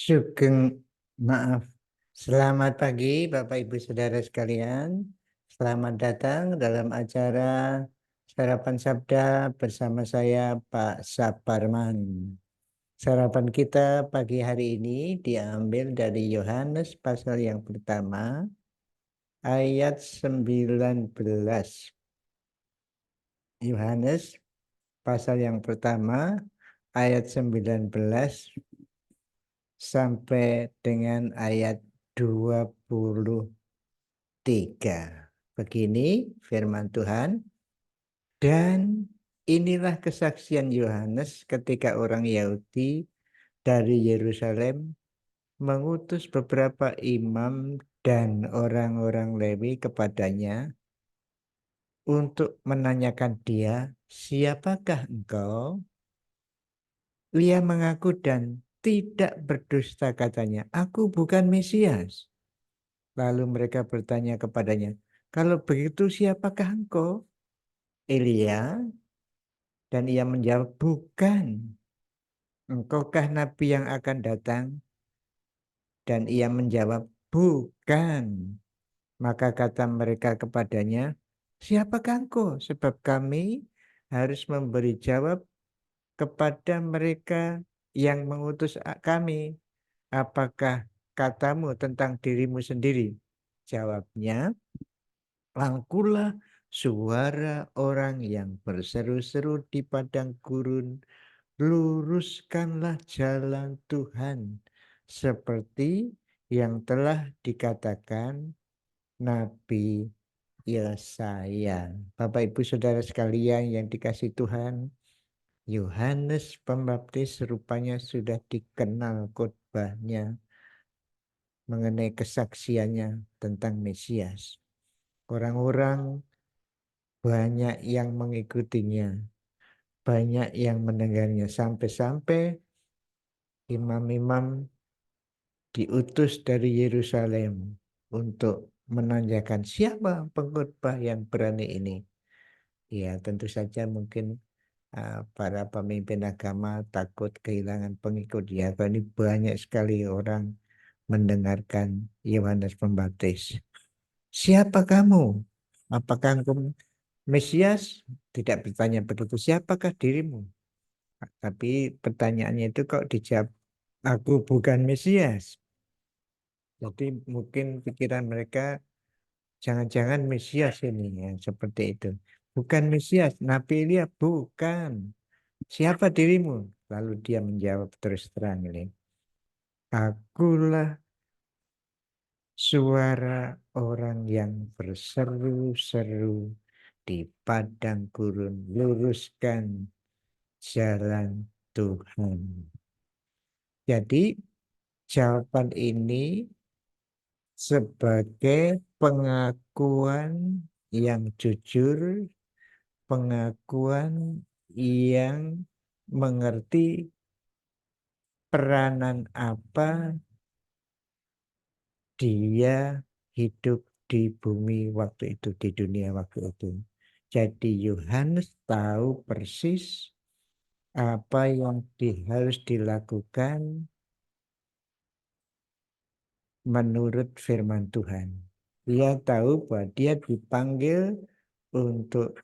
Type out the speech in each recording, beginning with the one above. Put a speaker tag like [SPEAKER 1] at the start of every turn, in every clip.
[SPEAKER 1] Sugeng maaf. Selamat pagi Bapak Ibu Saudara sekalian. Selamat datang dalam acara Sarapan Sabda bersama saya Pak Saparman. Sarapan kita pagi hari ini diambil dari Yohanes pasal yang pertama ayat 19. Yohanes pasal yang pertama ayat 19 sampai dengan ayat 23. Begini firman Tuhan, dan inilah kesaksian Yohanes ketika orang Yahudi dari Yerusalem mengutus beberapa imam dan orang-orang Lewi kepadanya untuk menanyakan dia, "Siapakah engkau?" Ia mengaku dan tidak berdusta, katanya, "Aku bukan Mesias." Lalu mereka bertanya kepadanya, "Kalau begitu siapakah engkau?" Elia. Dan ia menjawab, "Bukan." "Engkaukah nabi yang akan datang?" Dan ia menjawab, "Bukan." Maka kata mereka kepadanya, "Siapakah engkau? Sebab kami harus memberi jawab kepada mereka yang mengutus kami. Apakah katamu tentang dirimu sendiri?" Jawabnya, "Angkulah suara orang yang berseru-seru di padang gurun, luruskanlah jalan Tuhan, seperti yang telah dikatakan Nabi Yesaya." Bapak Ibu Saudara sekalian yang dikasihi Tuhan, Yohanes Pembaptis rupanya sudah dikenal khotbahnya mengenai kesaksiannya tentang Mesias. Orang-orang banyak yang mengikutinya, banyak yang mendengarnya, sampai-sampai imam-imam diutus dari Yerusalem untuk menanyakan, "Siapa pengkhotbah yang berani ini?" Ya, tentu saja mungkin para pemimpin agama takut kehilangan pengikut. Ya, ini banyak sekali orang mendengarkan Yohanes Pembaptis. "Siapa kamu? Apakah engkau Mesias?" Tidak bertanya begitu, "Siapakah dirimu?" Tapi pertanyaannya itu kok dijawab, "Aku bukan Mesias." Jadi mungkin pikiran mereka, jangan-jangan Mesias ini, ya, seperti itu. "Bukan Mesias, Nabi Elia bukan. Siapa dirimu?" Lalu dia menjawab terus terang ini, "Akulah suara orang yang berseru-seru di padang gurun, luruskan jalan Tuhan." Jadi jawaban ini sebagai pengakuan yang jujur, pengakuan yang mengerti peranan apa dia hidup di bumi waktu itu, di dunia waktu itu. Jadi Yohanes tahu persis apa yang harus dilakukan menurut firman Tuhan. Dia tahu bahwa dia dipanggil untuk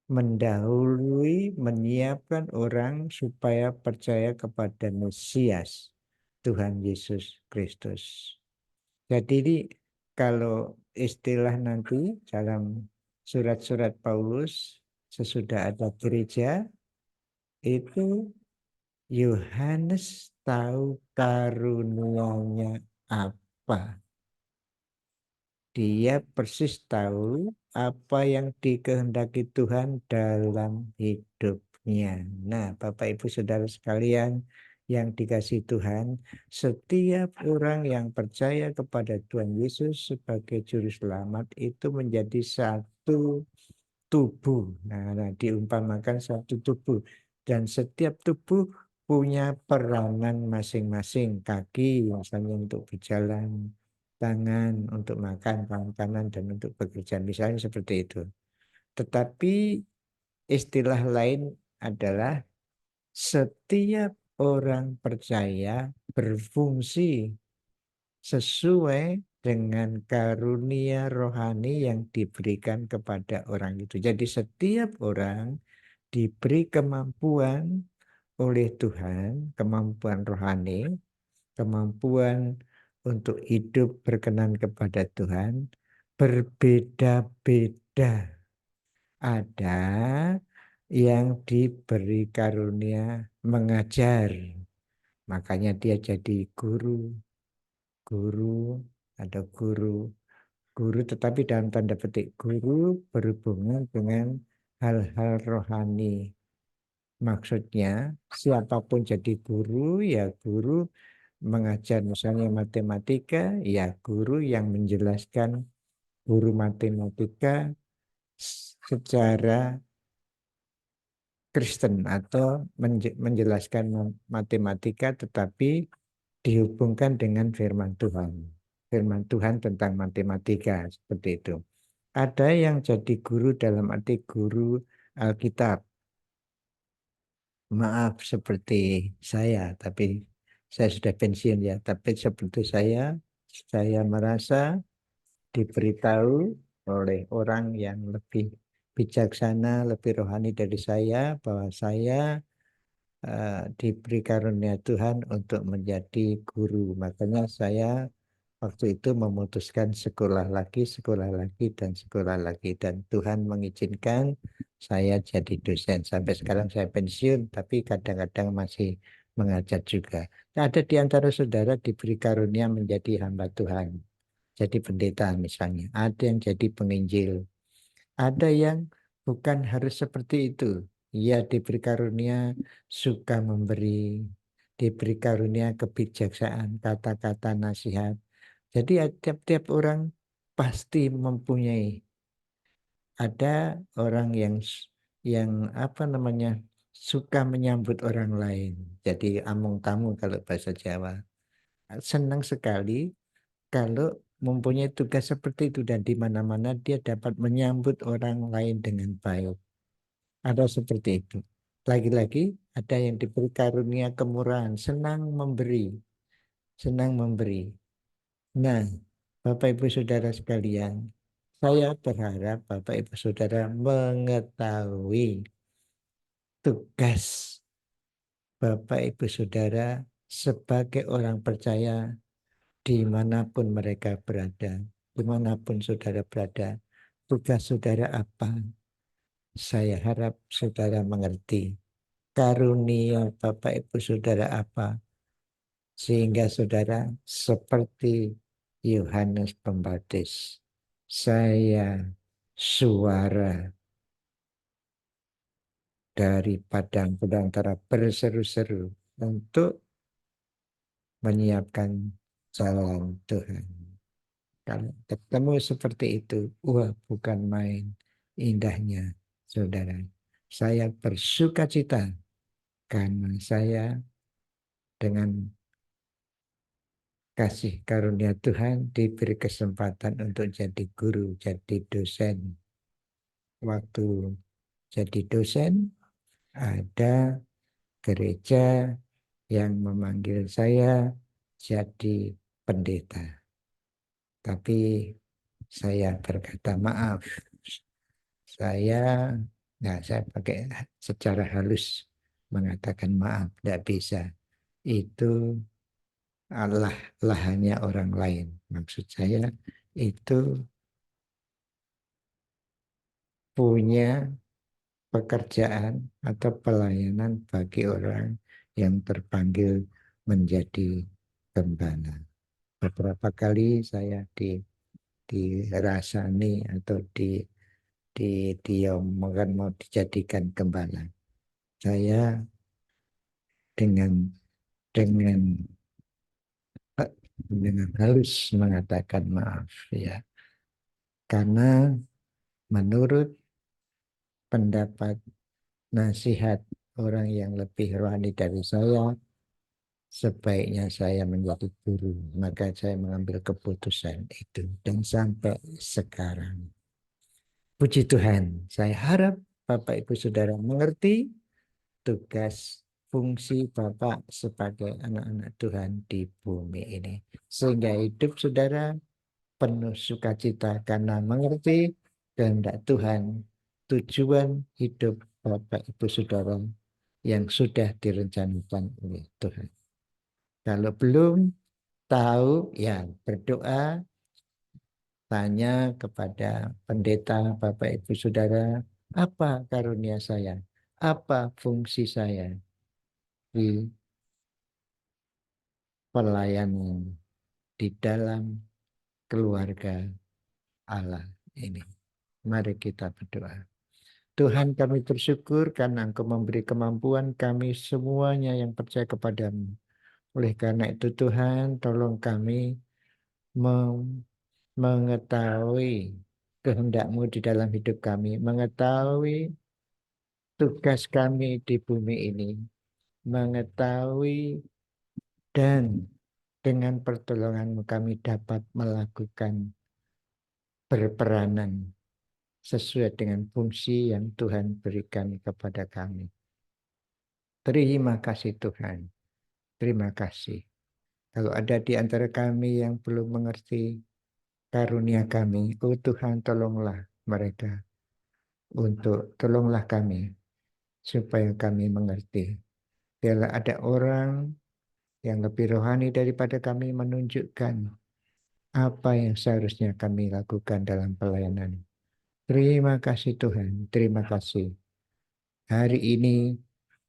[SPEAKER 1] mendahului, menyiapkan orang supaya percaya kepada Mesias, Tuhan Yesus Kristus. Jadi ini kalau istilah nanti dalam surat-surat Paulus sesudah ada gereja, itu Yohanes tahu karunia-Nya apa. Dia persis tahu apa yang dikehendaki Tuhan dalam hidupnya. Nah, Bapak Ibu Saudara sekalian yang dikasihi Tuhan, setiap orang yang percaya kepada Tuhan Yesus sebagai juru selamat itu menjadi satu tubuh. Nah, diumpamakan satu tubuh, dan setiap tubuh punya peranan masing-masing. Kaki misalnya untuk berjalan, tangan untuk makan, tangan kanan dan untuk bekerja, misalnya seperti itu. Tetapi istilah lain adalah setiap orang percaya berfungsi sesuai dengan karunia rohani yang diberikan kepada orang itu. Jadi setiap orang diberi kemampuan oleh Tuhan, kemampuan rohani, kemampuan untuk hidup berkenan kepada Tuhan, berbeda-beda. Ada yang diberi karunia mengajar, makanya dia jadi guru. Guru, ada guru tetapi dalam tanda petik guru berhubungan dengan hal-hal rohani. Maksudnya siapapun jadi guru, ya guru mengajar misalnya matematika, ya guru yang menjelaskan guru matematika secara Kristen atau menjelaskan matematika tetapi dihubungkan dengan firman Tuhan. Firman Tuhan tentang matematika seperti itu. Ada yang jadi guru dalam arti guru Alkitab. Maaf seperti saya, tapi saya sudah pensiun ya. Tapi seperti saya merasa diberitahu oleh orang yang lebih bijaksana, lebih rohani dari saya bahwa saya diberi karunia Tuhan untuk menjadi guru. Makanya saya waktu itu memutuskan sekolah lagi, dan sekolah lagi. Dan Tuhan mengizinkan saya jadi dosen. Sampai sekarang saya pensiun, tapi kadang-kadang masih mengajar juga. Ada di antara saudara diberi karunia menjadi hamba Tuhan. Jadi pendeta misalnya. Ada yang jadi penginjil. Ada yang bukan harus seperti itu. Ia diberi karunia suka memberi, diberi karunia kebijaksanaan, kata-kata nasihat. Jadi tiap-tiap orang pasti mempunyai. Ada orang yang apa namanya suka menyambut orang lain. Jadi among tamu kalau bahasa Jawa. Senang sekali kalau mempunyai tugas seperti itu dan di mana-mana dia dapat menyambut orang lain dengan baik. Ada seperti itu. Lagi-lagi ada yang diberi karunia kemurahan, senang memberi, senang memberi. Nah, Bapak Ibu Saudara sekalian, saya berharap Bapak Ibu Saudara mengetahui tugas Bapak Ibu Saudara sebagai orang percaya dimanapun mereka berada, dimanapun saudara berada, tugas saudara apa? Saya harap saudara mengerti. Karunia Bapak Ibu Saudara apa? Sehingga saudara seperti Yohanes Pembaptis. Saya suara dari padang belantara berseru-seru untuk menyiapkan jalan Tuhan. Kalau ketemu seperti itu, wah bukan main indahnya, saudara. Saya bersuka cita karena saya dengan kasih karunia Tuhan diberi kesempatan untuk jadi guru, jadi dosen. Waktu jadi dosen, ada gereja yang memanggil saya jadi pendeta. Tapi saya berkata maaf, saya pakai secara halus mengatakan maaf, tidak bisa. Itu Allah lahannya orang lain. Maksud saya itu punya pekerjaan atau pelayanan bagi orang yang terpanggil menjadi gembala. Beberapa kali saya dirasani atau diomongkan mau dijadikan gembala. Saya dengan dengan dengan halus mengatakan maaf ya. Karena menurut pendapat nasihat orang yang lebih rohani dari saya, sebaiknya saya menjadi guru. Maka saya mengambil keputusan itu dan sampai sekarang. Puji Tuhan, saya harap Bapak Ibu Saudara mengerti tugas fungsi Bapak sebagai anak-anak Tuhan di bumi ini. Sehingga hidup saudara penuh sukacita karena mengerti kehendak Tuhan, tujuan hidup Bapak Ibu Saudara yang sudah direncanakan oleh Tuhan. Kalau belum tahu, ya berdoa, tanya kepada pendeta Bapak Ibu Saudara, apa karunia saya? Apa fungsi saya di pelayanan di dalam keluarga Allah ini? Mari kita berdoa. Tuhan, kami bersyukur karena Engkau memberi kemampuan kami semuanya yang percaya kepadamu. Oleh karena itu Tuhan, tolong kami mengetahui kehendak-Mu di dalam hidup kami, mengetahui tugas kami di bumi ini, mengetahui dan dengan pertolongan-Mu kami dapat melakukan berperanan sesuai dengan fungsi yang Tuhan berikan kepada kami. Terima kasih Tuhan. Terima kasih. Kalau ada di antara kami yang belum mengerti karunia kami, oh Tuhan tolonglah mereka. Tolonglah kami supaya kami mengerti. Biarlah ada orang yang lebih rohani daripada kami menunjukkan apa yang seharusnya kami lakukan dalam pelayanan. Terima kasih Tuhan, terima kasih. Hari ini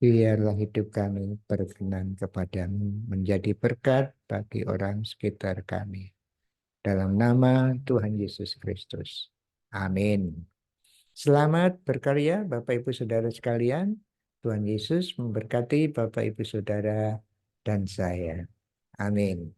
[SPEAKER 1] biarlah hidup kami berkenan kepadamu, menjadi berkat bagi orang sekitar kami. Dalam nama Tuhan Yesus Kristus. Amin. Selamat berkarya Bapak Ibu Saudara sekalian. Tuhan Yesus memberkati Bapak Ibu Saudara dan saya. Amin.